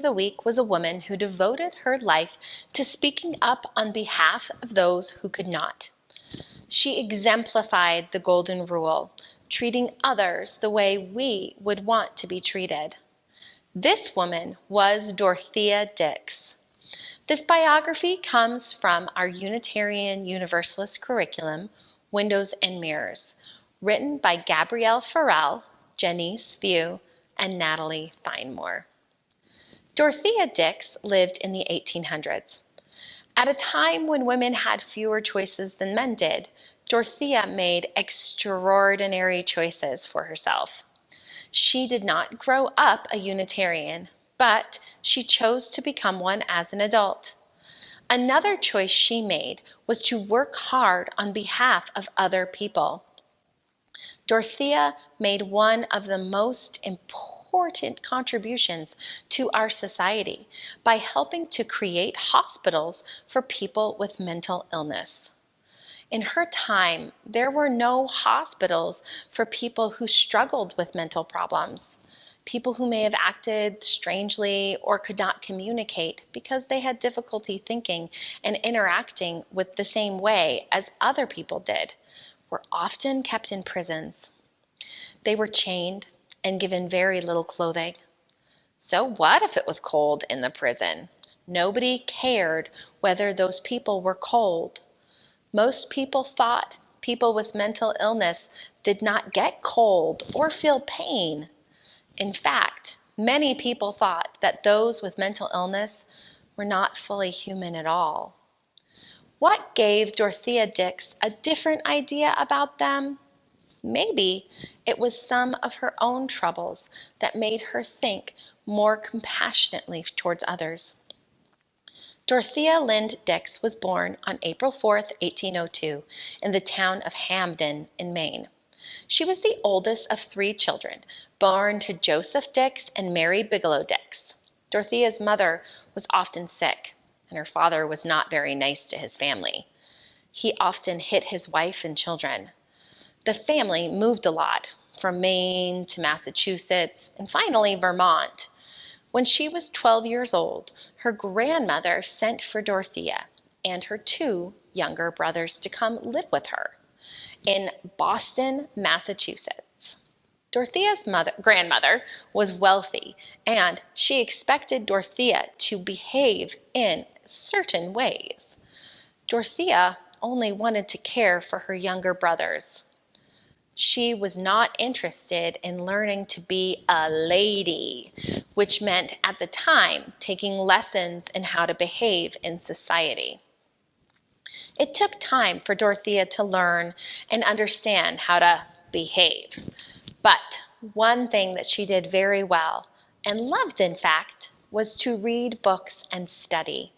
the week was a woman who devoted her life to speaking up on behalf of those who could not. She exemplified the golden rule, treating others the way we would want to be treated. This woman was Dorothea Dix. This biography comes from our Unitarian Universalist curriculum, Windows and Mirrors, written by Gabrielle Farrell, Janice View, and Natalie Finemore. Dorthea Dix lived in the 1800s. At a time when women had fewer choices than men did, Dorothea made extraordinary choices for herself. She did not grow up a Unitarian, but she chose to become one as an adult. Another choice she made was to work hard on behalf of other people. Dorothea made one of the most important contributions to our society by helping to create hospitals for people with mental illness. In her time, there were no hospitals for people who struggled with mental problems, people who may have acted strangely or could not communicate because they had difficulty thinking and interacting with the same way as other people did, were often kept in prisons. They were chained and given very little clothing. So what if it was cold in the prison? Nobody cared whether those people were cold. Most people thought people with mental illness did not get cold or feel pain. In fact, many people thought that those with mental illness were not fully human at all. What gave Dorothea Dix a different idea about them? Maybe it was some of her own troubles that made her think more compassionately towards others. Dorothea Lynde Dix was born on April 4th, 1802, in the town of Hamden in Maine. She was the oldest of 3 children, born to Joseph Dix and Mary Bigelow Dix. Dorothea's mother was often sick, and her father was not very nice to his family. He often hit his wife and children. The family moved a lot, from Maine to Massachusetts, and finally Vermont. When she was 12 years old, her grandmother sent for Dorothea and her 2 younger brothers to come live with her in Boston, Massachusetts. Dorothea's grandmother was wealthy, and she expected Dorothea to behave in certain ways. Dorothea only wanted to care for her younger brothers. She was not interested in learning to be a lady, which meant at the time taking lessons in how to behave in society. It took time for Dorothea to learn and understand how to behave. But one thing that she did very well, and loved in fact, was to read books and study.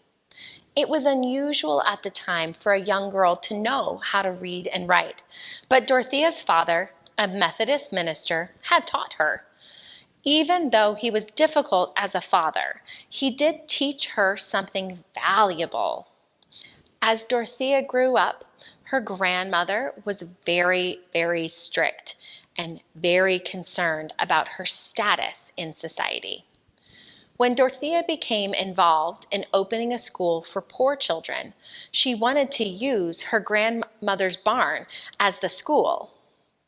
It was unusual at the time for a young girl to know how to read and write, but Dorothea's father, a Methodist minister, had taught her. Even though he was difficult as a father, he did teach her something valuable. As Dorothea grew up, her grandmother was very, very strict and very concerned about her status in society. When Dorothea became involved in opening a school for poor children, she wanted to use her grandmother's barn as the school.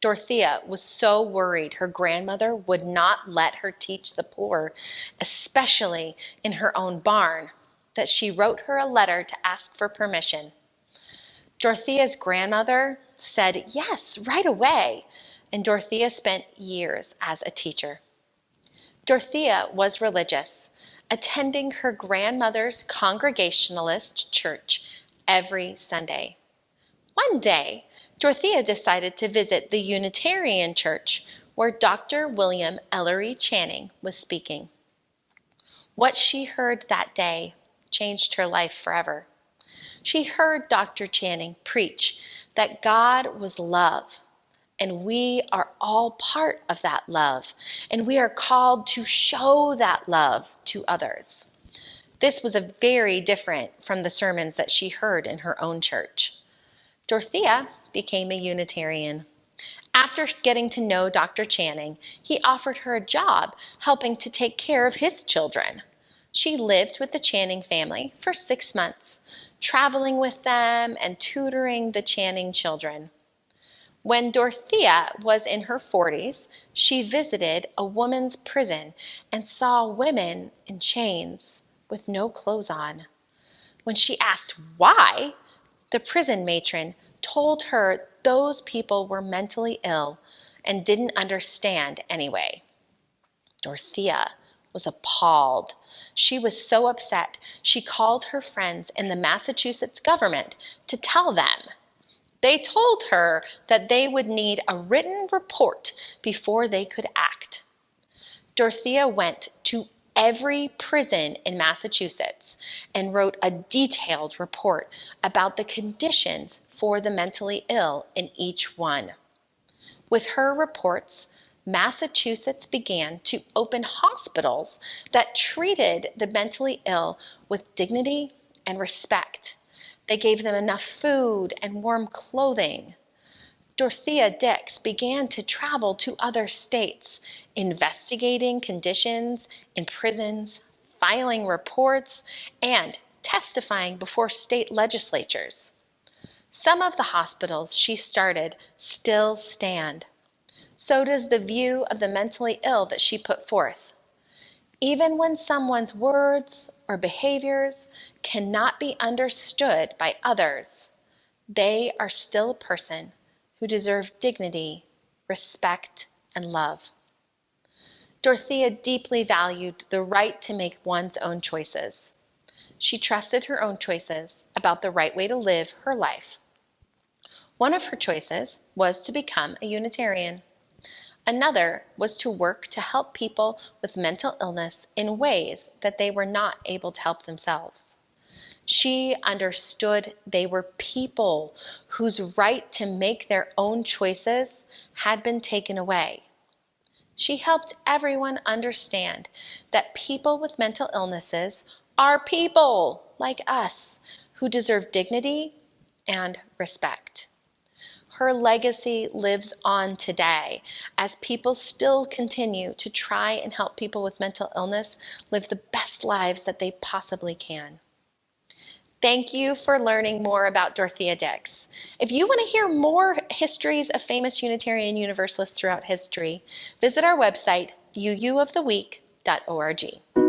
Dorothea was so worried her grandmother would not let her teach the poor, especially in her own barn, that she wrote her a letter to ask for permission. Dorothea's grandmother said yes right away, and Dorothea spent years as a teacher. Dorothea was religious, attending her grandmother's Congregationalist church every Sunday. One day, Dorothea decided to visit the Unitarian church where Dr. William Ellery Channing was speaking. What she heard that day changed her life forever. She heard Dr. Channing preach that God was love, and we are all part of that love, and we are called to show that love to others. This was very different from the sermons that she heard in her own church. Dorothea became a Unitarian. After getting to know Dr. Channing, he offered her a job helping to take care of his children. She lived with the Channing family for 6 months, traveling with them and tutoring the Channing children. When Dorothea was in her 40s, she visited a women's prison and saw women in chains with no clothes on. When she asked why, the prison matron told her those people were mentally ill and didn't understand anyway. Dorothea was appalled. She was so upset, she called her friends in the Massachusetts government to tell them. They told her that they would need a written report before they could act. Dorothea went to every prison in Massachusetts and wrote a detailed report about the conditions for the mentally ill in each one. With her reports, Massachusetts began to open hospitals that treated the mentally ill with dignity and respect. They gave them enough food and warm clothing. Dorthea Dix began to travel to other states, investigating conditions in prisons, filing reports, and testifying before state legislatures. Some of the hospitals she started still stand. So does the view of the mentally ill that she put forth. Even when someone's words or behaviors cannot be understood by others, they are still a person who deserve dignity, respect, and love. Dorothea deeply valued the right to make one's own choices. She trusted her own choices about the right way to live her life. One of her choices was to become a Unitarian. Another was to work to help people with mental illness in ways that they were not able to help themselves. She understood they were people whose right to make their own choices had been taken away. She helped everyone understand that people with mental illnesses are people like us who deserve dignity and respect. Her legacy lives on today as people still continue to try and help people with mental illness live the best lives that they possibly can. Thank you for learning more about Dorothea Dix. If you want to hear more histories of famous Unitarian Universalists throughout history, visit our website, uuoftheweek.org.